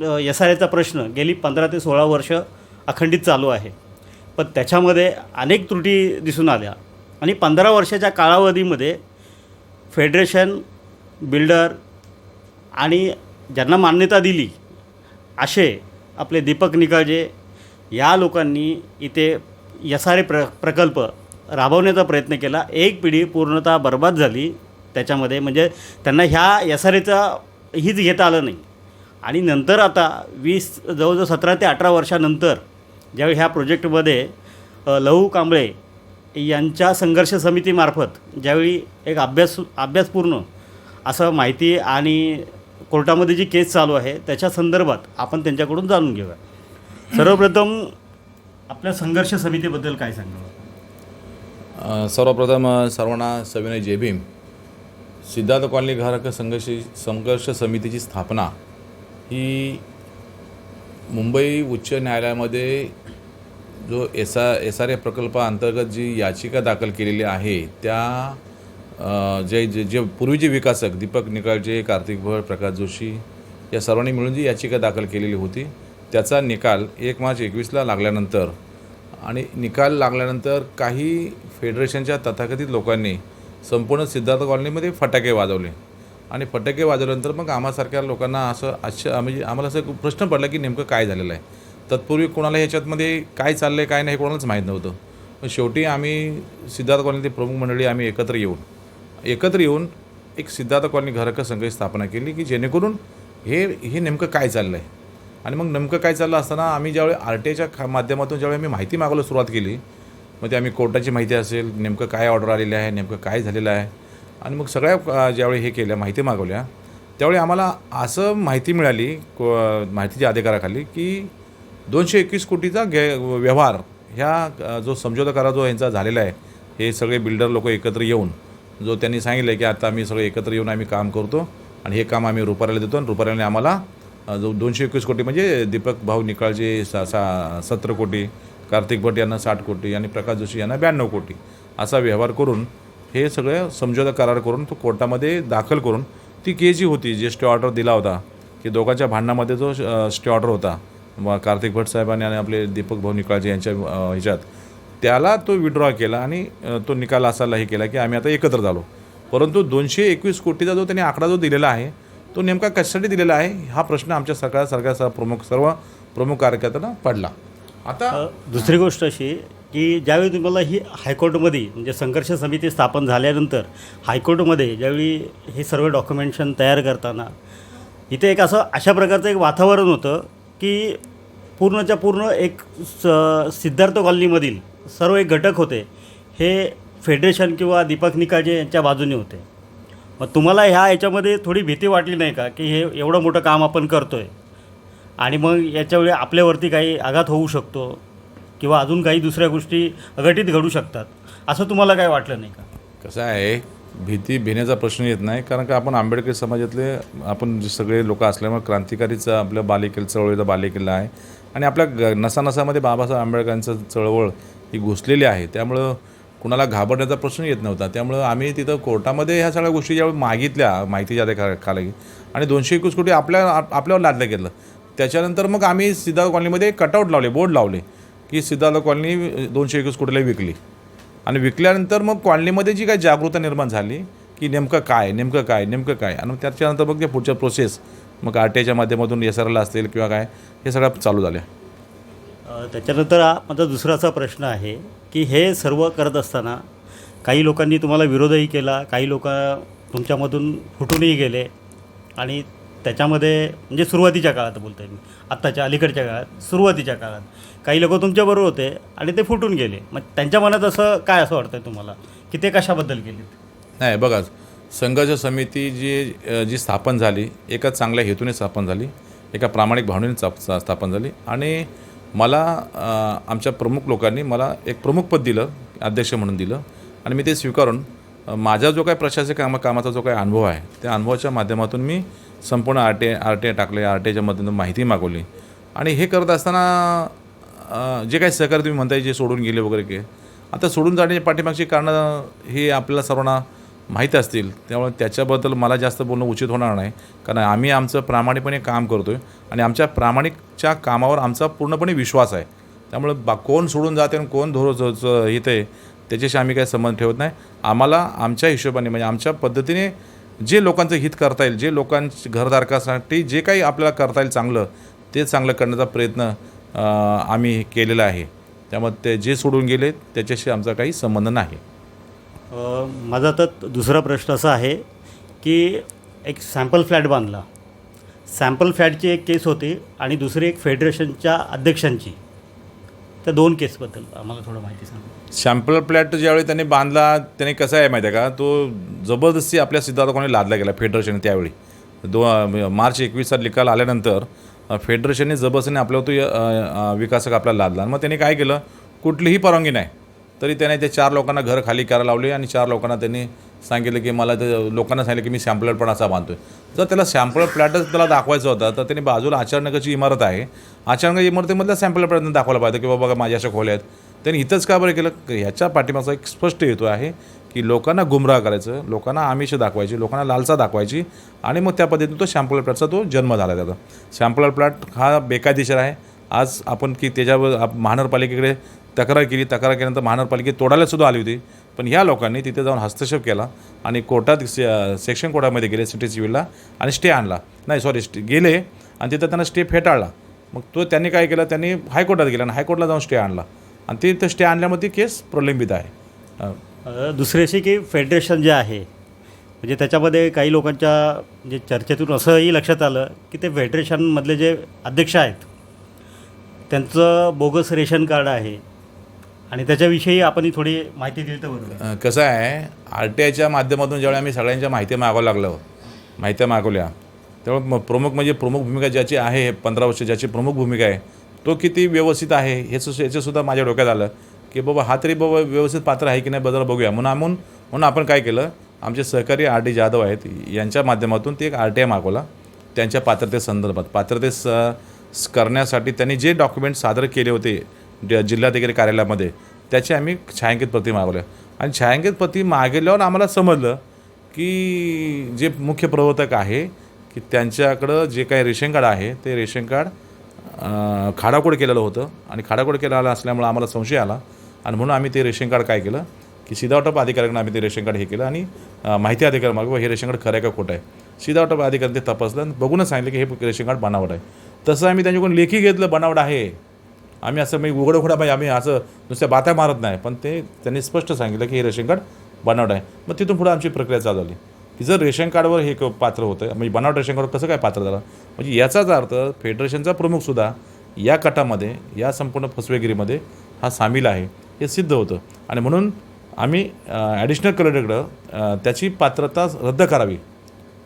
S R एचा प्रश्न गेली 15 ते 16 वर्ष अखंडित चालू आहे. पण त्याच्यामध्ये अनेक त्रुटी दिसून आल्या आणि 15 वर्षाच्या कालावधीमध्ये फेडरेशन, बिल्डर आणि ज्यांना मान्यता दिली असे आपले दीपक निकाळजे या लोकांनी इथे एस आर ए प्रकल्प राबवण्याचा प्रयत्न केला. एक पिढी पूर्णतः बर्बाद झाली त्याच्यामध्ये, म्हणजे त्यांना ह्या एस आर एचा हीच घेता आलं नाही. आणि नंतर आता जवळजवळ 17 ते 18 वर्षानंतर ज्यावेळी ह्या प्रोजेक्टमध्ये लहू कांबळे यांच्या संघर्ष समितीमार्फत ज्यावेळी एक अभ्यासपूर्ण असं माहिती आणि कोर्टामध्ये जी केस चालू आहे त्याच्या संदर्भात आपण त्यांच्याकडून जाणून घेऊया. सर्वप्रथम आपल्या संघर्ष समितीबद्दल काय सांगावं? सर्वप्रथम सर्वांना सविनय जय भीम. सिद्धार्थ कॉलनी ग्राहक संघर्ष समितीची स्थापना ही मुंबई उच्च न्यायालयामध्ये जो एस आर ए प्रकल्पाअंतर्गत जी याचिका दाखल केलेली आहे त्या जे पूर्वीचे विकासक दीपक निकाळजे, कार्तिक भट, प्रकाश जोशी या सर्वांनी मिळून जी याचिका दाखल केलेली होती त्याचा निकाल 1 मार्च 2021ला लागल्यानंतर आणि निकाल लागल्यानंतर काही फेडरेशनच्या तथाकथित लोकांनी संपूर्ण सिद्धार्थ कॉलनीमध्ये फटाके वाजवले आणि फटाके वाजवल्यानंतर मग आम्हासारख्या लोकांना म्हणजे आम्हाला असं प्रश्न पडला की नेमकं काय झालेलं आहे. तत्पूर्वी कोणाला ह्याच्यातमध्ये काय चाललं आहे काय नाही हे कोणालाच माहीत नव्हतं. पण शेवटी आम्ही सिद्धार्थ कॉलनीतील प्रमुख मंडळी आम्ही एकत्र येऊन एक सिद्धार्थ कॉलनी ग्राहक संघाची स्थापना केली की जेणेकरून हे नेमकं काय चाललं आहे. आणि मग नेमकं काय चाललं असताना आम्ही ज्यावेळी RTIच्या माध्यमातून ज्यावेळी आम्ही माहिती मागायला सुरुवात केली, मग ते आम्ही कोर्टाची माहिती असेल, नेमकं काय ऑर्डर आलेली आहे, नेमकं काय झालेलं आहे, आणि मग सगळ्या ज्यावेळी हे केल्या माहिती मागवल्या त्यावेळी आम्हाला असं माहिती मिळाली माहितीच्या अधिकाराखाली की 221 कोटीचा व्यवहार ह्या जो समझोता करार जो यांचा झालेला आहे, हे सगळे बिल्डर लोक एकत्र येऊन जो त्यांनी सांगितलं की आता आम्ही सगळे एकत्र येऊन आम्ही काम करतो आणि हे काम आम्ही रुपाऱ्याला देतो आणि रुपाऱ्याने आम्हाला जो 221 कोटी म्हणजे दीपक भाऊ निकाळजे 17 कोटी, कार्तिक भट यांना 60 कोटी आणि प्रकाश जोशी यांना 92 कोटी असा व्यवहार करून हे सगळं समझोता करार करून तो कोर्टामध्ये दाखल करून ती केस जी होती जे स्टे ऑर्डर दिला होता की दोघांच्या भांडणामध्ये जो स्टे ऑर्डर होता कार्तिक भट साहेबांनी आणि आपले दीपक भाऊ निकाळजे यांच्या ह्याच्यात त्याला तो विड्रॉ केला आणि तो निकाल असा हे केला की आम्ही आता एकत्र झालो. परंतु 221 कोटीचा जो त्यांनी आकडा जो दिलेला आहे तो नेमका कशासाठी दिलेला आहे हा प्रश्न आमच्या सर्व प्रमुख कार्यकर्त्यांना पडला. आता दुसरी गोष्ट अशी की ज्यावेळी तुम्हाला ही हायकोर्टमध्ये म्हणजे संघर्ष समिती स्थापन झाल्यानंतर हायकोर्टमध्ये ज्यावेळी हे सर्व डॉक्युमेंटेशन तयार करताना इथे एक अशा प्रकारचं एक वातावरण होतं की पूर्णच्या पूर्ण एक सिद्धार्थ कॉलनीमधील सर्व एक घटक होते हे फेडरेशन किंवा दीपक निकाळजे यांच्या बाजूने होते. मग तुम्हाला याच्यामध्ये थोडी भीती वाटली नाही का की हे एवढं मोठं काम आपण करतो आहे आणि मग याच्यावेळी आपल्यावरती काही आघात होऊ शकतो किंवा अजून काही दुसऱ्या गोष्टी अघटित घडू शकतात असं तुम्हाला काय वाटलं नाही का? कसं आहे, भिण्याचा प्रश्न येत नाही कारण का आपण आंबेडकर समाजातले आपण सगळे लोक असल्यामुळे क्रांतिकारीचा आपल्या बालेकिल्ला चळवळीचा बालेकिल्ला आहे आणि आपल्या नसानसामध्ये बाबासाहेब आंबेडकरांचं चळवळ ही घुसलेली आहे. त्यामुळं कुणाला घाबरण्याचा प्रश्न येत नव्हता. त्यामुळं आम्ही तिथं कोर्टामध्ये ह्या सगळ्या गोष्टी ज्यावेळी मागितल्या माहितीच्या अधिकाराखाली आणि 221 कोटी आपल्यावर लादलं गेलं. त्याच्यानंतर मग आम्ही सिद्धार्थ कॉलनीमध्ये कटआउट लावले, बोर्ड लावले की सिद्धार्थ कॉलनी 221 कोटीला विकली आणि विकल्यानंतर मग कॉलनीमध्ये जी काही जागरूकता निर्माण झाली की नेमकं काय आणि त्याच्यानंतर मग ते पुढच्या प्रोसेस मग RTIच्या माध्यमातून SRL असतील किंवा काय हे सगळं चालू झालं. त्याच्यानंतर माझा दुसरा असा प्रश्न आहे की हे सर्व करत असताना काही लोकांनी तुम्हाला विरोधही केला, काही लोक तुमच्यामधून फुटूनही गेले आणि त्याच्यामध्ये म्हणजे सुरुवातीच्या काळात बोलतो आहे मी, आत्ताच्या अलीकडच्या काळात सुरुवातीच्या काळात काही लोक तुमच्याबरोबर होते आणि ते फुटून गेले. मग त्यांच्या मनात असं वाटतं आहे तुम्हाला की ते कशाबद्दल गेले? नाही बघा, संघर्ष समिती जी स्थापन झाली एका चांगल्या हेतूने स्थापन झाली, एका प्रामाणिक भावनेने स्थापन झाली आणि मला आमच्या प्रमुख लोकांनी मला एक प्रमुखपद दिलं, अध्यक्ष म्हणून दिलं आणि मी ते स्वीकारून माझा जो काही प्रशासकीय कामाचा जो काही अनुभव आहे त्या अनुभवाच्या माध्यमातून मी संपूर्ण RTI टाकले, RTIच्या माध्यमातून माहिती मागवली आणि हे करत असताना जे काही सहकारी तुम्ही म्हणताय जे सोडून गेले वगैरे आता सोडून जाण्याच्या पाठीमागची कारणं ही आपल्याला सर्वांना माहीत असतील, त्यामुळे त्याच्याबद्दल मला जास्त बोलणं उचित होणार नाही. कारण आम्ही आमचं प्रामाणिकपणे काम करतो आहे आणि आमच्या प्रामाणिकच्या कामावर आमचा पूर्णपणे विश्वास आहे. त्यामुळे कोण सोडून जाते आणि कोण येते त्याच्याशी आम्ही काही संबंध ठेवत नाही. आम्हाला आमच्या हिशोबाने म्हणजे आमच्या पद्धतीने जे लोकांचं हित करता येईल, जे लोकांच्या घरधारकासाठी जे काही आपल्याला करता येईल चांगलं, ते चांगलं करण्याचा प्रयत्न आम्ही केलेला आहे. त्यामुळे ते जे सोडून गेले त्याच्याशी आमचा काही संबंध नाही. माझा तर दुसरा प्रश्न असा आहे की एक सॅम्पल फ्लॅट बांधला. सॅम्पल फ्लॅटची एक केस होती आणि दुसरी एक फेडरेशनच्या अध्यक्षांची. त्या 2 केसबद्दल आम्हाला थोडं माहिती सांगा. सॅम्पल प्लॅट ज्यावेळी त्यांनी बांधला, त्याने कसं आहे माहिती आहे का, तो जबरदस्ती आपल्या सिद्धार्थ कॉलनी लादला गेला फेडरेशन. त्यावेळी मार्च 21 निकाल आल्यानंतर फेडरेशनने जबरदस्तीने आपल्यावर तो विकासक आपल्याला लादला. मग त्यांनी काय केलं, कुठलीही परवानगी नाही तरी त्याने ते 4 लोकांना घर खाली करायला लावले आणि 4 लोकांना त्यांनी सांगितलं की मला ते लोकांना सांगितलं की मी सॅम्पल पण असा बांधतो आहे. जर त्याला सॅम्पल प्लॅटच त्याला दाखवायचं होतं तर त्यांनी बाजूला आचारनगरची इमारत आहे, आचारनगर इमारतीमधल्या सॅम्पल प्लॅटनं दाखवला पाहिजे की बाबा माझ्या अशा खोल्या आहेत. त्यांनी इथंच का बरं केलं? ह्याच्या पाठीमागचा एक स्पष्ट हेतू आहे की लोकांना गुमराह करायचं, लोकांना आमिष दाखवायची, लोकांना लालसा दाखवायची आणि मग त्या पद्धतीने तो सॅम्पल प्लॅटचा तो जन्म झाला. त्याचा सॅम्पल प्लॅट हा बेकायदेशीर आहे. आज आपण की त्याच्यावर महानगरपालिकेकडे तक्रार केल्यानंतर महानगरपालिकेत तोडायला सुद्धा आली होती. पण ह्या लोकांनी तिथे जाऊन हस्तक्षेप केला आणि कोर्टात सेक्शन कोर्टामध्ये गेले सिटी सिव्हिलला आणि स्टे आणला. नाही सॉरी गेले आणि तिथं त्यांना स्टे फेटाळला. मग तो त्यांनी काय केलं, त्यांनी हायकोर्टात गेला आणि हायकोर्टला जाऊन स्टे आणला आणि तिथं स्टे आणल्यामध्ये केस प्रलंबित आहे. दुसरी अशी की फेडरेशन जे आहे म्हणजे त्याच्यामध्ये काही लोकांच्या म्हणजे चर्चेतून असंही लक्षात आलं की ते फेडरेशनमधले जे अध्यक्ष आहेत त्यांचं बोगस रेशन कार्ड आहे आणि त्याच्याविषयी आपण थोडी माहिती दिली तर बरोबर. कसं आहे, RTIच्या माध्यमातून ज्यावेळी आम्ही सगळ्यांच्या माहिती मागवल्या त्यामुळे प्रमुख भूमिका ज्याची आहे 15 वर्ष ज्याची प्रमुख भूमिका आहे तो किती व्यवस्थित आहे याचंसुद्धा माझ्या डोक्यात आलं की बाबा हा तरी बाबा व्यवस्थित पात्र आहे की नाही बदल बघूया. म्हणून आपण काय केलं, आमचे सहकारी RD जाधव आहेत यांच्या माध्यमातून ते एक RTI मागवला. त्यांच्या पात्रते करण्यासाठी त्यांनी जे डॉक्युमेंट सादर केले होते जिल्हाधिकारी कार्यालयामध्ये त्याची आम्ही छायांकित प्रती मागवल्या आणि छायांकित प्रती मागवल्यावर आम्हाला समजलं की जे मुख्य प्रवर्तक आहे की त्यांच्याकडं जे काही रेशन कार्ड आहे ते रेशन कार्ड खाडाखोड केलेलं होतं आणि खाडाखोड केलेलं असल्यामुळं आम्हाला संशय आला आणि म्हणून आम्ही ते रेशन कार्ड काय केलं की सीधावटप अधिकाऱ्यांना आम्ही ते रेशन कार्ड हे केलं आणि माहिती अधिकारी मागवलं हे रेशन कार्ड खरं आहे का खोटं आहे. सीधावटप अधिकाऱ्यांनी ते तपासलं आणि बघूनच सांगितलं की हे रेशन कार्ड बनावट आहे. तसं आम्ही त्यांच्याकडून लेखी घेतलं बनावट आहे. आम्ही असं उघडं पाहिजे आम्ही असं नुसत्या बाता मारत नाही, पण त्यांनी स्पष्ट सांगितलं की हे रेशन कार्ड बनावट आहे. मग तिथून पुढे आमची प्रक्रिया चालू झाली की जर रेशन कार्डवर हे पात्र होतं म्हणजे बनावट रेशन कार्डवर कसं काय पात्र झालं, म्हणजे याचाच अर्थ फेडरेशनचा प्रमुखसुद्धा या कटामध्ये या संपूर्ण फसवेगिरीमध्ये हा सामील आहे हे सिद्ध होतं. आणि म्हणून आम्ही ॲडिशनल कलेक्टरकडं त्याची पात्रता रद्द करावी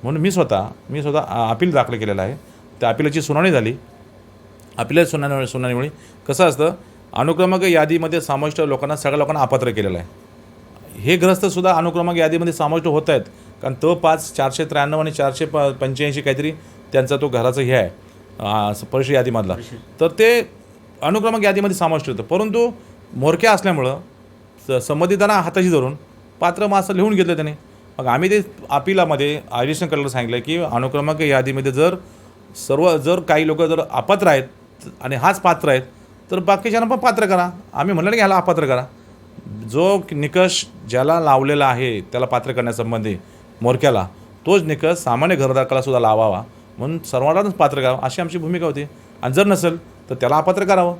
म्हणून मी स्वतः अपील दाखल केलेलं आहे. त्या अपिलाची सुनावणी झाली. आपल्या सुनावणीमुळे कसं असतं, अनुक्रमांक यादीमध्ये समाविष्ट लोकांना सगळ्या लोकांना अपात्र केलेलं आहे. हे ग्रस्तसुद्धा अनुक्रमांक यादीमध्ये समाविष्ट होत आहेत कारण तो 493 आणि 485 काहीतरी त्यांचा तो घराचं हे आहे परिषद यादीमधला, तर ते अनुक्रमांक यादीमध्ये समाविष्ट होतं. परंतु मोरक्या असल्यामुळं संबंधितांना हाताशी धरून पात्र मग असं लिहून घेतलं त्याने. मग आम्ही ते अपिलामध्ये ॲडिशनल कलेक्टर सांगितलं की अनुक्रमांक यादीमध्ये जर काही लोक जर अपात्र आहेत आणि हाच पात्र आहेत तर बाकीच्यांना पण पात्र करा. आम्ही म्हणलं की ह्याला अपात्र करा. जो निकष ज्याला लावलेला आहे त्याला पात्र करण्यासंबंधी मोरक्याला तोच निकष सामान्य घरधारकाला सुद्धा लावावा म्हणून सर्वांनाच पात्र करावं अशी आमची भूमिका होती. आणि जर नसेल तर त्याला अपात्र करावं.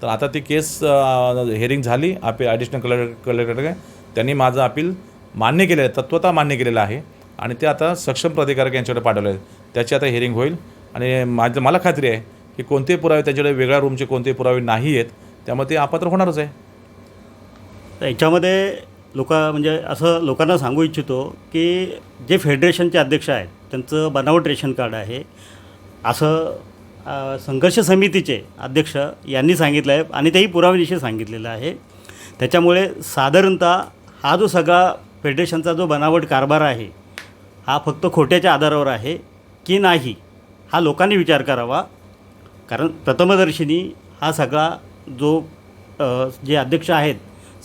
तर आता ती केस हेअरिंग झाली. ॲडिशनल कलेक्टर त्यांनी माझं अपील मान्य केलं आहे, तत्वता मान्य केलेलं आहे आणि ते आता सक्षम प्राधिकारक यांच्याकडे पाठवलं आहे. त्याची आता हेअरिंग होईल आणि मला खात्री आहे की कोणतेही पुरावे त्याच्याकडे वेगळ्या रूमचे कोणतेही पुरावे नाही आहेत, त्यामुळे ते अपात्र होणारच आहे. याच्यामध्ये म्हणजे असं लोकांना सांगू इच्छितो की जे फेडरेशनचे अध्यक्ष आहेत त्यांचं बनावट रेशन कार्ड आहे असं संघर्ष समितीचे अध्यक्ष यांनी सांगितलं आहे आणि तेही पुराव्याविषयी सांगितलेलं आहे. त्याच्यामुळे साधारणतः हा जो सगळा फेडरेशनचा जो बनावट कारभार आहे हा फक्त खोट्याच्या आधारावर आहे की नाही हा लोकांनी विचार करावा. कारण प्रथमदर्शनी हा सगळा जो जे अध्यक्ष आहेत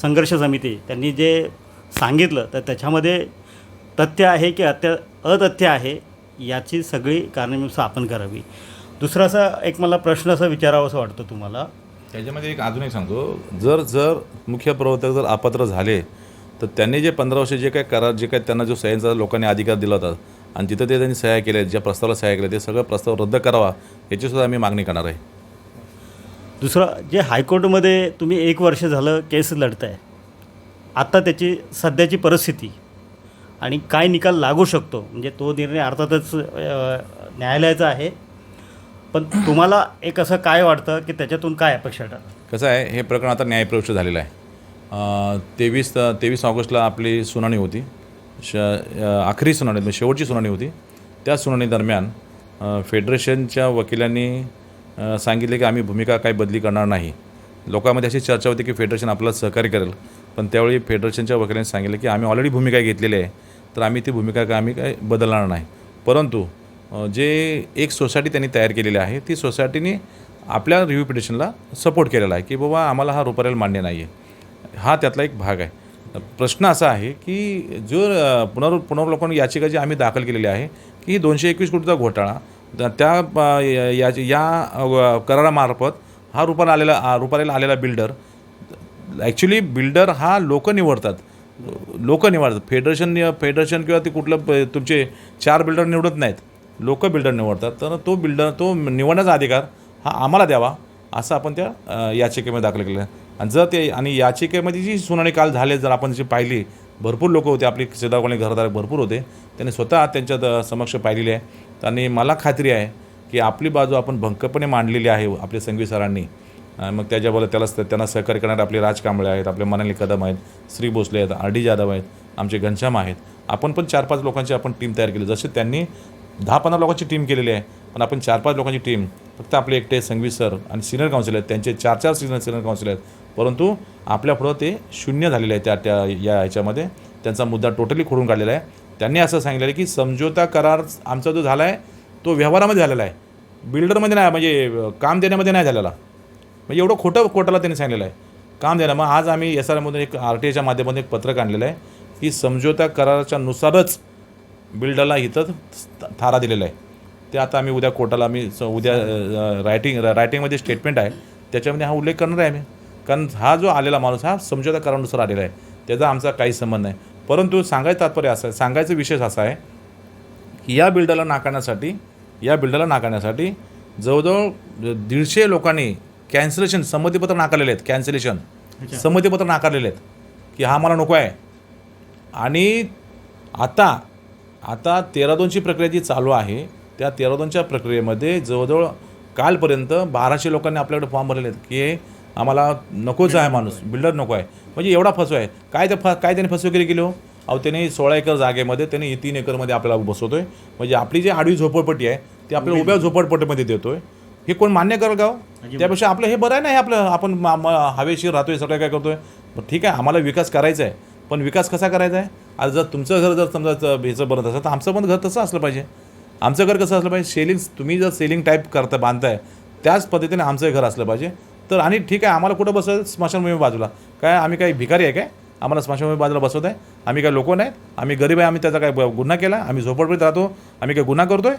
संघर्ष समिती त्यांनी जे सांगितलं तर त्याच्यामध्ये तथ्य आहे की अतथ्य आहे याची सगळी कारणमीमांसा आपण करावी. दुसरा असा एक मला प्रश्न असा विचारावासा वाटतो तुम्हाला. त्याच्यामध्ये एक अजून एक सांगतो, जर मुख्य प्रवर्तक जर अपात्र झाले तर त्यांनी जे 15 वर्ष जे काय करार जे काय त्यांना जो सह्यांचा लोकांनी अधिकार दिला होता आणि तिथं ते त्यांनी सह्या केल्या, ज्या प्रस्तावाला सह्या केल्या, ते सगळं प्रस्ताव रद्द करावा याचीसुद्धा आम्ही मागणी करणार आहे. दुसरं जे हायकोर्टमध्ये तुम्ही 1 वर्ष झालं केस लढताय, आता त्याची सध्याची परिस्थिती आणि काय निकाल लागू शकतो, म्हणजे तो निर्णय अर्थातच न्यायालयाचा आहे, पण तुम्हाला एक असं काय वाटतं की त्याच्यातून काय अपेक्षा ठरतात? कसं आहे, हे प्रकरण आता न्यायप्रविष्ट झालेलं आहे. 23 ऑगस्टला आपली सुनावणी होती. आखरी सुनावणी म्हणजे शेवटची सुनावणी होती. त्या सुनावणी दरम्यान फेडरेशनच्या वकिलांनी सांगितले की आम्ही भूमिका काही बदली करणार नाही. लोकांमध्ये अशी चर्चा होती की फेडरेशन आपल्याला सहकार्य करेल, पण त्यावेळी फेडरेशनच्या वकिलांनी सांगितलं की आम्ही ऑलरेडी भूमिका घेतलेली आहे, तर आम्ही ती भूमिका आम्ही काही बदलणार नाही. परंतु जे एक सोसायटी त्यांनी तयार केलेली आहे, ती सोसायटीने आपल्या रिव्ह्यू पिटिशनला सपोर्ट केलेला आहे की बाबा आम्हाला हा रुपारेल मान्य नाही आहे. हा त्यातला एक भाग आहे. प्रश्न असा आहे की जो पुनर्वलोकन याचिका जी आम्ही दाखल केलेली आहे की ही 221 कोटीचा घोटाळा त्या या करारामार्फत हा रुपारेला आलेला बिल्डर, ॲक्च्युली बिल्डर हा लोक निवडतात. फेडरेशन किंवा ते कुठलं तुमचे 4 बिल्डर निवडत नाहीत, लोक बिल्डर निवडतात. तर तो निवडण्याचा अधिकार हा आम्हाला द्यावा असं आपण त्या याचिकेमध्ये दाखल केलं आहे. आणि याचिकेमध्ये जी सुनावणी काल झाली, जर आपण जी पाहिली, भरपूर लोक होते, आपली सिद्धा कॉलनी घरदार भरपूर होते, त्यांनी स्वतः त्यांच्या समक्ष पाहिलेली आहे. आणि मला खात्री आहे की आपली बाजू आपण भंकपणे मांडलेली आहे आपले संघवी सरांनी. मग त्याच्याबरोबर त्यांना सहकार्य करणारे आपले राज कांबळे आहेत, आपले मनाली कदम आहेत, श्री भोसले आहेत, आर डी जाधव आहेत, आमचे घनश्याम आहेत. आपण पण 4-5 लोकांची आपण टीम तयार केली. जसे त्यांनी 10-15 लोकांची टीम केलेली आहे, पण आपण 4-5 लोकांची टीम, फक्त आपले एकटे संघवी सर आणि सिनियर काउन्सिल आहेत, त्यांचे 4-4 सिनियर काउन्सिल आहेत, परंतु आपल्यापुढं ते शून्य झालेले आहे. या ह्याच्यामध्ये त्यांचा मुद्दा टोटली खोडून काढलेला आहे. त्यांनी असं सांगितलेलं आहे की समझोता करार आमचा जो झाला आहे तो व्यवहारामध्ये झालेला आहे, बिल्डरमध्ये नाही, म्हणजे काम देण्यामध्ये नाही झालेला. म्हणजे एवढं खोटं कोर्टाला त्यांनी सांगितलेलं आहे काम देणं. मग आज आम्ही SRMमधून एक RTIच्या माध्यमातून एक पत्रक आणलेलं आहे की समझोता कराराच्या नुसारच बिल्डरला इथं थारा दिलेला आहे. ते आता आम्ही उद्या कोर्टाला उद्या रायटिंगमध्ये स्टेटमेंट आहे, त्याच्यामध्ये हा उल्लेख करणार आहे आम्ही. कारण हा जो आलेला माणूस हा समझोता करारानुसार आलेला आहे, त्याचा आमचा काही संबंध नाही. परंतु सांगायचं तात्पर्य असं आहे, सांगायचं विशेष असा आहे की या बिल्डरला नाकारण्यासाठी जवळजवळ 150 लोकांनी कॅन्सलेशन संमतीपत्र नाकारलेले आहेत. संमतीपत्र नाकारलेले आहेत की हा मला नको आहे. आणि आता 13-2ची प्रक्रिया जी चालू आहे, त्या 13-2च्या प्रक्रियेमध्ये जवळजवळ कालपर्यंत 1200 लोकांनी आपल्याकडे फॉर्म भरलेले आहेत की आम्हाला नकोच आहे माणूस, बिल्डर नको आहे. म्हणजे एवढा फसवा आहे. काय त्यांनी फसवेगिरी केली हो? अहो, त्यांनी 16 एकर जागेमध्ये त्यांनी 3 एकरमध्ये आपल्याला बसवतोय. म्हणजे आपली जी आडवी झोपडपट्टी आहे ती आपल्या उभ्या झोपडपट्टीमध्ये देतोय. हे कोण मान्य करेल का? त्यापेक्षा आपलं हे बरं आहे ना, हे आपलं आपण हवेशीर राहतोय, सगळं काय करतोय. ठीक आहे, आम्हाला विकास करायचा आहे, पण विकास कसा करायचा आहे? आज जर तुमचं घर जर समजा ह्याचं बनत असेल तर आमचं पण घर तसं असलं पाहिजे. आमचं घर कसं असलं पाहिजे? तुम्ही जर सेलिंग टाईप बांधताय त्याच पद्धतीने आमचं घर असलं पाहिजे. तर आणि ठीक आहे, आम्हाला कुठं बसवायचं? स्मशानभूमी बाजूला. काय आम्ही काही भिकारी आहे काय? आम्हाला स्मशानभूमी बाजूला बसवत आहे? आम्ही काय लोक नाहीत? आम्ही गरीब आहे? आम्ही त्याचा काय गुन्हा केला? आम्ही झोपडपट्टीत राहतो, आम्ही काय गुन्हा करतोय?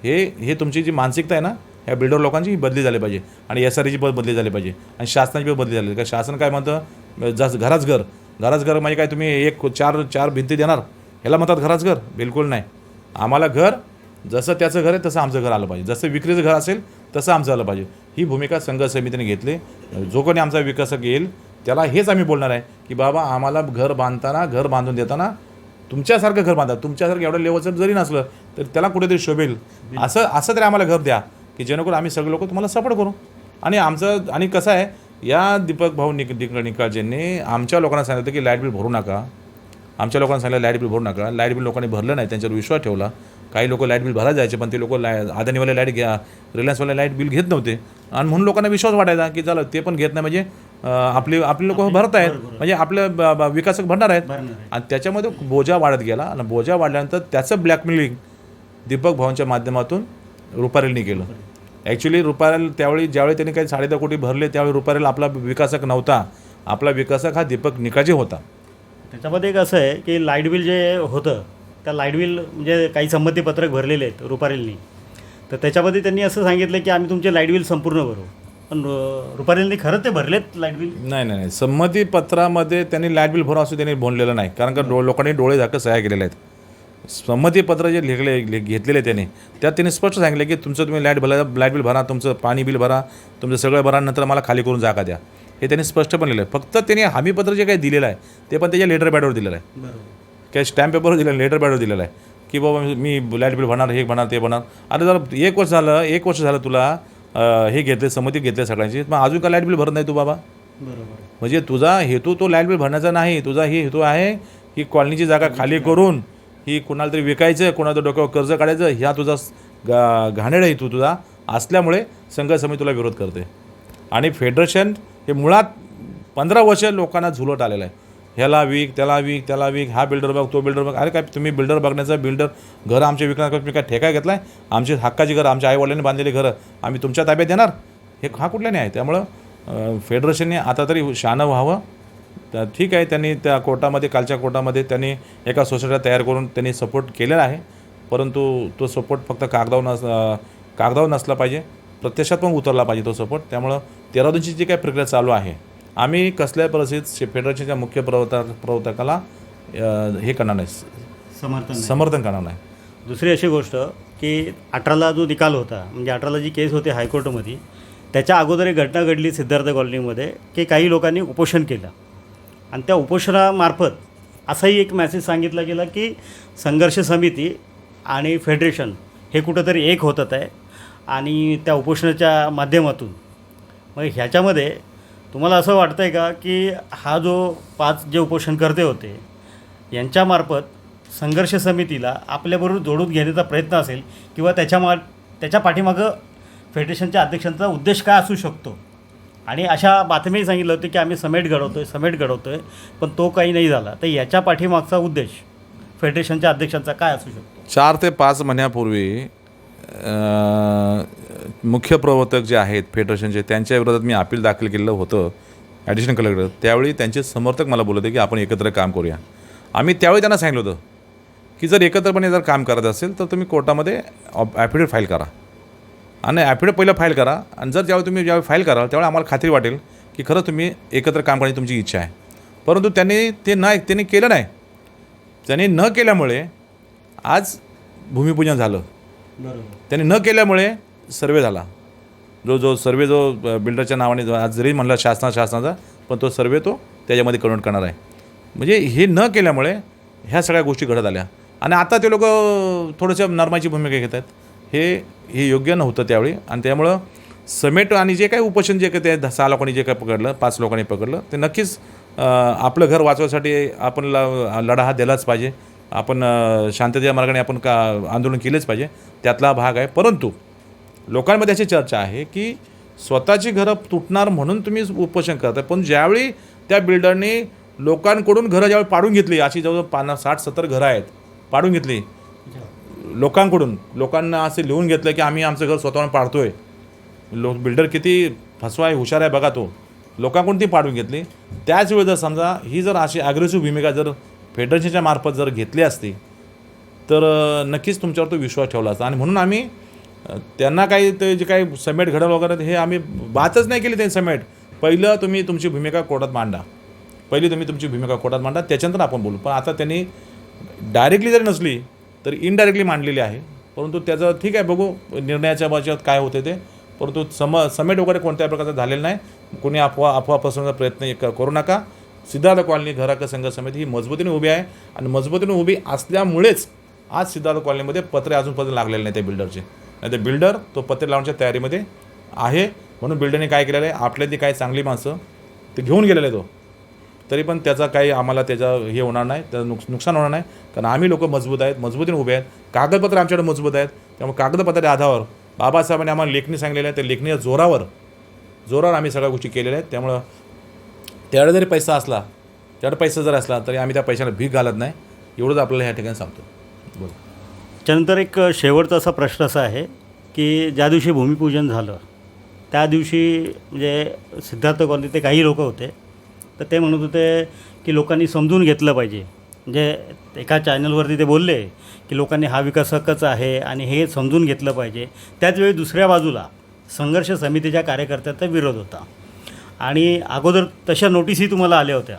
हे तुमची जी मानसिकता आहे ना, ह्या बिल्डर लोकांची बदली झाली पाहिजे. आणि SREची पण बदली झाली पाहिजे, आणि शासनाची पण बदली झाली. काय शासन काय म्हणतं? घराच घर म्हणजे काय तुम्ही 4 भिंती देणार ह्याला म्हणतात घराच घर? बिलकुल नाही. आम्हाला घर जसं त्याचं घर आहे तसं आमचं घर आलं पाहिजे, जसं विक्रीचं घर असेल तसं आमचं आलं पाहिजे. ही भूमिका संघर्ष समितीने घेतली. जो कोणी आमचा विकासक येईल त्याला हेच आम्ही बोलणार आहे की बाबा आम्हाला घर बांधून देताना तुमच्यासारखं घर बांधा, तुमच्यासारखं एवढं लेवलचं जरी नसलं तर त्याला कुठेतरी शोभेल असं तरी आम्हाला घर द्या की जेणेकरून आम्ही सगळे लोक तुम्हाला सपोर्ट करू. आणि कसं आहे, या दीपक भाऊ निकाळजेंनी आमच्या लोकांना सांगितलं की लाईट बिल भरू नका. लाईट बिल लोकांनी भरलं नाही, त्यांच्यावर विश्वास ठेवला. काही लोक लाईट बिल भरायला जायचे, पण ते लोक अदानीवाले रिलायन्सवाले लाईट बिल घेत नव्हते, आणि म्हणून लोकांना विश्वास वाटायचा की चला ते पण घेत नाही, म्हणजे आपले लोक भरत आहेत, म्हणजे आपल्या विकासक भरणार आहेत. आणि त्याच्यामध्ये बोजा वाढत गेला, आणि बोजा वाढल्यानंतर त्याचं ब्लॅकमेलिंग दीपक भाऊंच्या माध्यमातून रुपारेलनी केलं. ॲक्च्युली रुपारेल त्यावेळी ज्यावेळी त्यांनी काही 10.5 कोटी भरले त्यावेळी रुपारेल आपला विकासक नव्हता. आपला विकासक हा दीपक निकाळजे होता. त्याच्यामध्ये एक असं आहे की लाईट बिल जे होतं त्या लाईट बिल म्हणजे काही संमतीपत्रक भरलेले आहेत रुपारेलनी, तर त्याच्यामध्ये त्यांनी असं सांगितलं की आम्ही तुमचे लाईट बिल संपूर्ण भरू. पण रुपारेलनी खरं ते भरलेत लाईट बिल? नाही, संमतीपत्रामध्ये त्यांनी लाईट बिल भरा असं त्यांनी बोललेलं नाही, कारण का लोकांनी डोळे झाकं सह्या केलेल्या आहेत. संमतीपत्र जे घेतलेले त्यांनी, त्यात त्यांनी स्पष्ट सांगितलं की तुमचं तुम्ही लाईट बिल भरा, तुमचं पाणी बिल भरा, तुमचं सगळं भरा, नंतर मला खाली करून जागा द्या, हे त्यांनी स्पष्ट बनलेलं आहे. फक्त त्यांनी हमीपत्र जे काही दिलेलं आहे ते पण त्याच्या लेटर पॅडवर दिलेलं आहे, बरोबर. काही स्टॅम्प पेपरवर दिलेलं, लेटर पॅडवर दिलेलं आहे की बाबा मी लाईट बिल भरणार, हे भरणार, ते भरणार. आता जर एक वर्ष झालं तुला हे घेतले, संमती घेतली सगळ्यांची, मग अजून का लाईट बिल भरत नाही तू बाबा? बरोबर. म्हणजे तुझा हेतू तो लाईट बिल भरण्याचा नाही, तुझा हे हेतू आहे की कॉलनीची जागा खाली करून ही कोणाला तरी विकायचं, कोणाचं डोक्यावर कर्ज काढायचं, ह्या तुझा घाणेरडा हेतू तुझा असल्यामुळे संघर्ष समिती तुला विरोध करते. आणि फेडरेशन हे मुळात 15 वर्ष लोकांना झुलत आलेलं आहे. ह्याला विक, त्याला विक, हा बिल्डर बघ, तो बिल्डर बघ. अरे काय तुम्ही बिल्डर बघण्याचा, घर आमचे विकण्याचा तुम्ही काय ठेका घेतला आहे? आमची हक्काची घरं, आमच्या आईवडिलांनी बांधलेली घरं आम्ही तुमच्या ताब्यात देणार? हा कुठल्याने आहे? त्यामुळं फेडरेशनने आता तरी शहाणं व्हावं. तर ठीक आहे, त्यांनी त्या कोर्टामध्ये, कालच्या कोर्टामध्ये त्यांनी एका सोसायट्या तयार करून त्यांनी सपोर्ट केलेला आहे, परंतु तो सपोर्ट फक्त कागदावर नसला पाहिजे, प्रत्यक्षात पण उतरला पाहिजे तो सपोर्ट. त्यामुळं 13/2ची जी काही प्रक्रिया चालू आहे, आम्ही कसल्याही परिस्थितीत फेडरेशनच्या मुख्य प्रवर्तकाला हे करणार नाही, समर्थन करणार नाही. दुसरी अशी गोष्ट की 18ला जो निकाल होता, म्हणजे 18ला जी केस होती हायकोर्टमध्ये, त्याच्या अगोदर एक घटना घडली सिद्धार्थ कॉलनीमध्ये की काही लोकांनी उपोषण केलं आणि त्या उपोषणामार्फत असाही एक मेसेज सांगितला गेला की संघर्ष समिती आणि फेडरेशन हे कुठंतरी एक होतात आहे आणि त्या उपोषणाच्या माध्यमातून. मग ह्याच्यामध्ये तुम्हाला असं वाटतं आहे का की हा जो 5 जे उपोषणकर्ते होते यांच्यामार्फत संघर्ष समितीला आपल्याबरोबर जोडून घेण्याचा प्रयत्न असेल, किंवा त्याच्या पाठीमागं फेडरेशनच्या अध्यक्षांचा उद्देश काय असू शकतो? आणि अशा बातमीही सांगितलं होतं की आम्ही समेट घडवतोय, पण तो काही नाही झाला. तर याच्या पाठीमागचा उद्देश फेडरेशनच्या अध्यक्षांचा काय असू शकतो? 4 ते 5 महिन्यापूर्वी मुख्य प्रवर्तक जे आहेत फेडरेशनचे, त्यांच्या विरोधात मी अपील दाखल केलेलं होतं ॲडिशनल कलेक्टर. त्यावेळी त्यांचे समर्थक मला बोलत होते की आपण एकत्र काम करूया. आम्ही त्यावेळी त्यांना सांगितलं होतं की जर एकत्रपणे जर काम करत असेल तर तुम्ही कोर्टामध्ये ॲफिडेविट फाईल करा, आणि ॲफिडेविट पहिलं फाईल करा, आणि ज्यावेळी तुम्ही फाईल कराल त्यावेळी आम्हाला खात्री वाटेल की खरं तुम्ही एकत्र काम करण्याची तुमची इच्छा आहे. परंतु त्यांनी केलं नाही. त्यांनी न केल्यामुळे आज भूमिपूजन झालं. बरोबर. त्यांनी न केल्यामुळे सर्वे झाला. जो सर्वे बिल्डरच्या नावाने आज जरी म्हणला शासनाचा, पण तो सर्वे तो त्याच्यामध्ये कन्वर्ट करणार आहे. म्हणजे हे न केल्यामुळे ह्या सगळ्या गोष्टी घडत आल्या, आणि आता ते लोक थोडंसं नरमाची भूमिका घेत आहेत. हे योग्य नव्हतं त्यावेळी, आणि त्यामुळं समेट आणि जे काही उपोषण जे काही ते 6 लोकांनी जे काही पकडलं, 5 लोकांनी पकडलं, ते नक्कीच आपलं घर वाचवण्यासाठी आपण लढा हा दिलाच पाहिजे. आपण शांततेच्या मार्गाने आपण आंदोलन केलेच पाहिजे, त्यातला भाग आहे. परंतु लोकांमध्ये अशी चर्चा आहे की स्वतःची घरं तुटणार म्हणून तुम्ही उपोषण करताय, पण ज्यावेळी त्या बिल्डरने लोकांकडून घरं ज्यावेळी पाडून घेतली, अशी जवळजवळ 60-70 घरं आहेत पाडून घेतली लोकांना असं लिहून घेतलं की आम्ही आमचं घर स्वतःहून पाडतोय. बिल्डर किती फसवा आहे, हुशार आहे बघा तो. लोकांकडून ती पाडून घेतली. त्याचवेळी जर समजा ही जर अशी ॲग्रेसिव्ह भूमिका जर फेडरेशनच्या मार्फत जर घेतली असती तर नक्कीच तुमच्यावर तो विश्वास ठेवला असता. आणि म्हणून आम्ही त्यांना काही ते जे काही समेट घडवलं वगैरे हे आम्ही बातच नाही केली. ते समेट पहिलं तुम्ही तुमची भूमिका कोर्टात मांडा, त्याच्यानंतर आपण बोलू. पण आता त्यांनी डायरेक्टली जरी नसली तर इनडायरेक्टली मांडलेली आहे. परंतु त्याचं ठीक आहे, बघू निर्णयाच्या बाबतीत काय होते ते. परंतु समेट वगैरे कोणत्याही प्रकारचं झालेलं नाही. कोणी अफवा पसरवण्याचा प्रयत्न करू नका. सिद्धार्थ कॉलनी घर हक्क संघर्ष समिती ही मजबूतीने उभी आहे, आणि मजबूतीने उभी असल्यामुळेच आज सिद्धार्थ कॉलनीमध्ये पत्रे अजूनपर्यंत लागलेले नाही त्या बिल्डरचे. नाही तर बिल्डर तो पत्रे लावण्याच्या तयारीमध्ये आहे. म्हणून बिल्डरने काय केलेलं आहे, आपल्यातली काही चांगली माणसं ते घेऊन गेलेले आहे. तो तरी पण त्याचा काही आम्हाला हे होणार नाही, त्याचं नुकसान होणार नाही, कारण आम्ही लोक मजबूत आहेत, मजबूतीने उभे आहेत. कागदपत्र आमच्याकडे मजबूत आहेत. त्यामुळे कागदपत्राच्या आधारावर बाबासाहेबांनी आम्हाला लेखणी सांगलेलं आहे, त्या लेखणीच्या जोरावर आम्ही सगळ्या गोष्टी केलेल्या आहेत. त्यामुळं त्यावेळेला जरी पैसा जर असला तरी आम्ही त्या पैशाला भीक घालत नाही, एवढंच आपल्याला ह्या ठिकाणी सांगतो. बोल. त्यानंतर एक शेवटचा असा प्रश्न असा आहे की ज्या दिवशी भूमिपूजन झालं त्या दिवशी म्हणजे सिद्धार्थ कॉलनीत काही लोक होते, तर ते म्हणत होते की लोकांनी समजून घेतलं पाहिजे. म्हणजे एका चॅनलवरती ते बोलले की लोकांनी हा विकास हक्कच आहे आणि हे समजून घेतलं पाहिजे. त्याचवेळी दुसऱ्या बाजूला संघर्ष समितीच्या कार्यकर्त्यांचा विरोध होता आणि अगोदर तशा नोटीसही तुम्हाला आल्या होत्या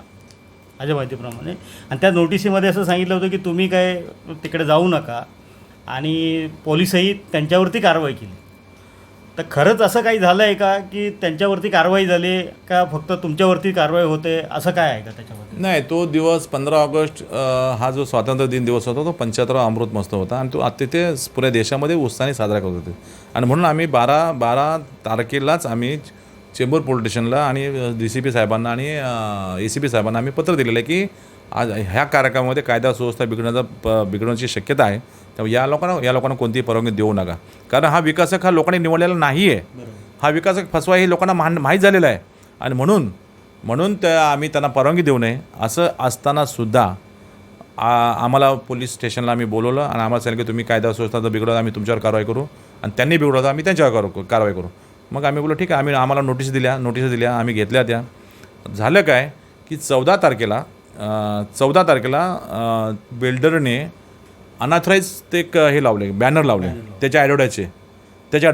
माझ्या माहितीप्रमाणे, आणि त्या नोटिसीमध्ये असं सांगितलं होतं की तुम्ही काय तिकडे जाऊ नका आणि पोलिसही त्यांच्यावरती कारवाई केली. तर खरंच असं काही झालं आहे का की त्यांच्यावरती कारवाई झाली का फक्त तुमच्यावरती कारवाई होते, असं काय आहे का त्याच्यामध्ये? नाही, तो दिवस 15 ऑगस्ट हा जो स्वातंत्र्य दिन दिवस होता तो 75वा अमृत महोत्सव होता आणि तो तिथे पुऱ्या देशामध्ये उत्साहाने साजरा करत होते. आणि म्हणून आम्ही 12 तारखेलाच आम्ही चेंबूर पोलीस स्टेशनला आणि DCP साहेबांना आणि ACP साहेबांना आम्ही पत्र दिलेलं आहे की आज ह्या कार्यक्रमामध्ये कायदा सुव्यवस्था बिघडण्याची शक्यता आहे. त्यामुळे या लोकांना कोणतीही परवानगी देऊ नका. कारण हा विकासक हा लोकांनी निवडलेला नाही आहे. हा विकासक फसवा हे लोकांना माहीत झालेलं आहे आणि म्हणून आम्ही त्यांना परवानगी देऊ नये. असं असतानासुद्धा आम्हाला पोलीस स्टेशनला आम्ही बोलवलं आणि आम्हाला सांगितलं की तुम्ही कायदा सुव्यवस्था जर बिघडवलं आम्ही तुमच्यावर कारवाई करू आणि त्यांनी बिघडवलं आम्ही त्यांच्यावर कारवाई करू. मग आम्ही बोललो ठीक आहे. आम्हाला नोटीस दिल्या आम्ही घेतल्या. त्या झालं काय की 14 तारखेला बिल्डरने अनऑथराईज ते हे लावले, बॅनर लावले त्याच्या ॲडव्हर्टाईजचे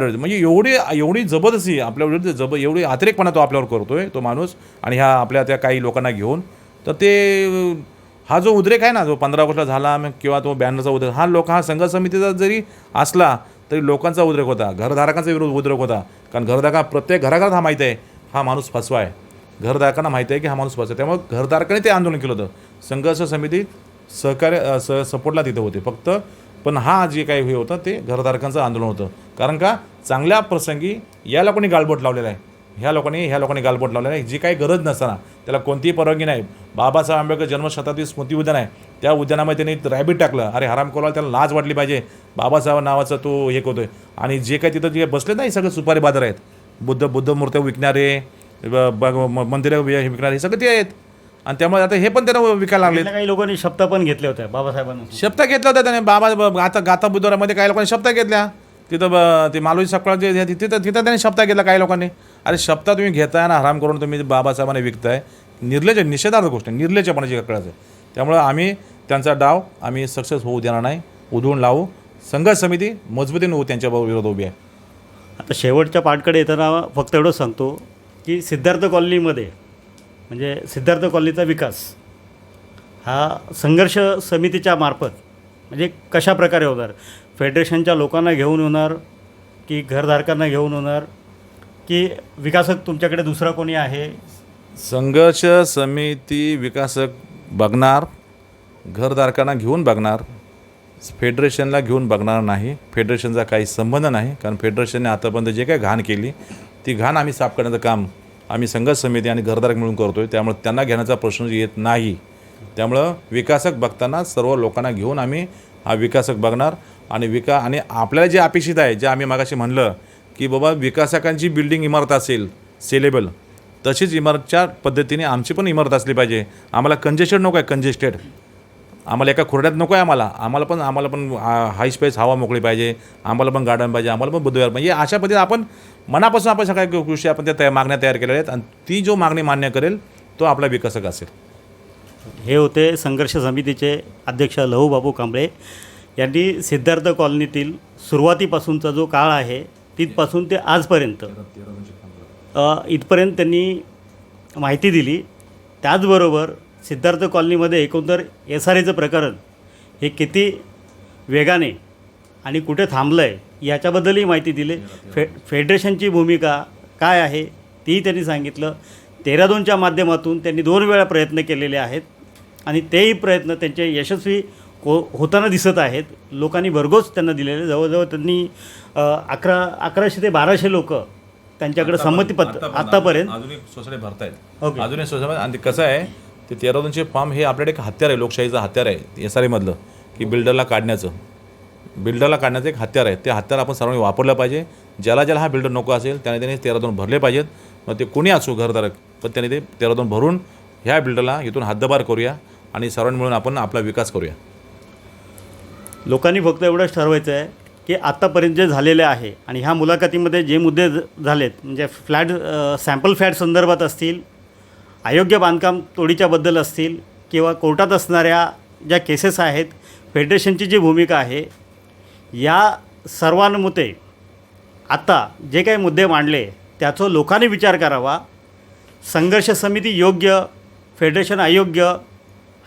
म्हणजे एवढी जबरदस्ती आपल्या विरुद्ध एवढी अतिरेकपणा तो आपल्यावर करतोय तो माणूस. आणि ह्या आपल्या त्या काही लोकांना घेऊन तर ते हा जो उद्रेक आहे ना जो 15 ऑगस्टला झाला किंवा तो बॅनरचा उद्रेक हा संघर्ष समितीचा जरी असला तरी लोकांचा उद्रेक होता, घरधारकांचा उद्रेक होता. कारण प्रत्येक घराघरात हा माहीत आहे हा माणूस फसवा आहे. घरधारकांना माहिती आहे की हा माणूस फसवा आहे. त्यामुळे घरधारकांनी ते आंदोलन केलं होतं. संघर्ष समिती सपोर्टला तिथं होते फक्त. पण हा जे काही हे होतं ते घरधारकांचं आंदोलन होतं. कारण का चांगल्या प्रसंगी या लोकांनी गालबोट लावलेला आहे. ह्या लोकांनी गालबोट लावलेला आहे. जी काही गरज नसताना त्याला कोणतीही परवानगी नाही. बाबासाहेब आंबेडकर जन्मशताब्दी स्मृती उद्यान आहे त्या उद्यानामध्ये त्यांनी रॅबिट टाकलं. अरे हरामखोराला त्याला लाज वाटली पाहिजे. बाबासाहेब नावाचा तो हे होतोय. आणि जे काही तिथं जे बसले नाही सगळे सुपारी बाजार आहेत. बुद्ध मूर्त्या विकणारे, मंदिरं विकणारे हे सगळे ते आहेत. आणि त्यामुळे आता हे पण त्यांना विकायला लागले. काही लोकांनी शपथ पण घेतल्या होत्या बाबासाहेबांना. शपथ घेतल्या होत्या त्याने. आता गाथा बुधवारामध्ये काही लोकांनी शपथ घेतल्या. तिथं ते मालोजी सकाळचे तिथं त्यांनी शपथ घेतला काही लोकांनी. अरे शपथ तुम्ही घेताय ना हराम करून तुम्ही बाबासाहेबांना विकताय. निषेधार्थ गोष्ट आहे, निर्लज्जपणाची कळायचं. त्यामुळं आम्ही त्यांचा डाव आम्ही सक्सेस होऊ देणार नाही, उधळून लावू. संघर्ष समिती मजबूतीने त्यांच्या विरोध उभी आहे. आता शेवटच्या पार्टकडे येताना फक्त एवढंच सांगतो की सिद्धार्थ कॉलनीमध्ये म्हणजे सिद्धार्थ कॉलनीचा विकास हा संघर्ष समितीच्या मार्फत म्हणजे कशा प्रकारे होणार? फेडरेशनच्या लोकांना घेऊन होणार की घरधारकांना घेऊन होणार की विकासक तुमच्याकडे दुसरा कोणी आहे? संघर्ष समिती विकासक बघणार, घरधारकांना घेऊन बघणार, फेडरेशनला घेऊन बघणार नाही. फेडरेशनचा काही संबंध नाही. कारण फेडरेशनने आतापर्यंत जे काही घाण केली ती घाण आम्ही साफ करण्याचं काम आम्ही संघर्ष समिती आणि घरधारक मिळून करतो आहे. त्यामुळे त्यांना घेण्याचा प्रश्न येत नाही. त्यामुळं विकासक बघताना सर्व लोकांना घेऊन आम्ही हा विकासक बघणार. आणि आपल्याला जे अपेक्षित आहे, जे आम्ही मागाशी म्हणलं की बाबा विकासकांची बिल्डिंग इमारत असेल सेलेबल, तशीच इमारतच्या पद्धतीने आमची पण इमारत असली पाहिजे. आम्हाला कंजेस्टेड नको आहे, कंजेस्टेड आम्हाला एका खुर्ड्यात नको आहे. आम्हाला पण हाय स्पेस हवा मोकळी पाहिजे. आम्हाला पण गार्डन पाहिजे. आम्हाला पण बुद्धविहार पाहिजे. अशा पद्धतीने आपण मनापासून आपण सगळ्या गोष्टी आपण त्या मागण्या तयार केलेल्या आहेत आणि ती जो मागणी मान्य करेल तो आपला विकासक असेल. हे होते संघर्ष समितीचे अध्यक्ष लहूबाबू कांबळे यांनी सिद्धार्थ कॉलनीतील सुरुवातीपासूनचा जो काळ आहे तिथपासून ते आजपर्यंत इथपर्यंत त्यांनी माहिती दिली. त्याचबरोबर सिद्धार्थ कॉलनीमध्ये एकंदर SRAचं प्रकरण हे किती वेगाने आणि कुठे थांबलं आहे याच्याबद्दलही माहिती दिली. फेडरेशनची भूमिका काय आहे तीही त्यांनी सांगितलं. 13-2च्या माध्यमातून त्यांनी 2 वेळा प्रयत्न केलेले आहेत आणि तेही प्रयत्न त्यांचे यशस्वी होताना दिसत आहेत. लोकांनी भरघोस त्यांना दिलेले जवळजवळ त्यांनी 1100 ते 1200 लोक त्यांच्याकडे संमतीपत्र आतापर्यंत अजून सोसायटी भरतायत. ओके. अजून सोसायटी आणि कसं आहे ते 13-2चे फॉर्म हे आपल्याकडे एक हत्यार आहे, लोकशाहीचं हत्यार आहे SRAमधलं की बिल्डरला काढण्याचं एक हत्यार आहे. ते हत्यार आपण सर्वांनी वापरलं पाहिजे. ज्याला हा बिल्डर नको असेल त्याने 13-2 भरले पाहिजेत. मग ते कोणी असो घरधारक, पण त्याने ते 13-2 भरून ह्या बिल्डरला इथून हद्दपार करूया आणि सर्वांनी मिळून आपण आपला विकास करूया. लोकांनी फक्त एवढंच ठरवायचं आहे की आत्तापर्यंत जे झालेले आहे आणि ह्या मुलाखतीमध्ये जे मुद्दे झालेत म्हणजे सॅम्पल फ्लॅट संदर्भात असतील, अयोग्य बांधकाम तोडीच्याबद्दल असतील किंवा कोर्टात असणाऱ्या ज्या केसेस आहेत फेडरेशनची जी भूमिका आहे, या सर्वांमुळे आता जे काही मुद्दे मांडले त्याचा लोकांनी विचार करावा. संघर्ष समिती योग्य, फेडरेशन अयोग्य,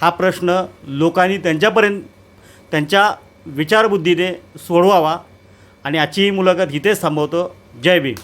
हा प्रश्न लोकांनी त्यांच्यापर्यंत त्यांच्या विचारबुद्धीने सोडवावा. आणि आजची ही मुलाखत इथेच थांबवतो. जय भीम.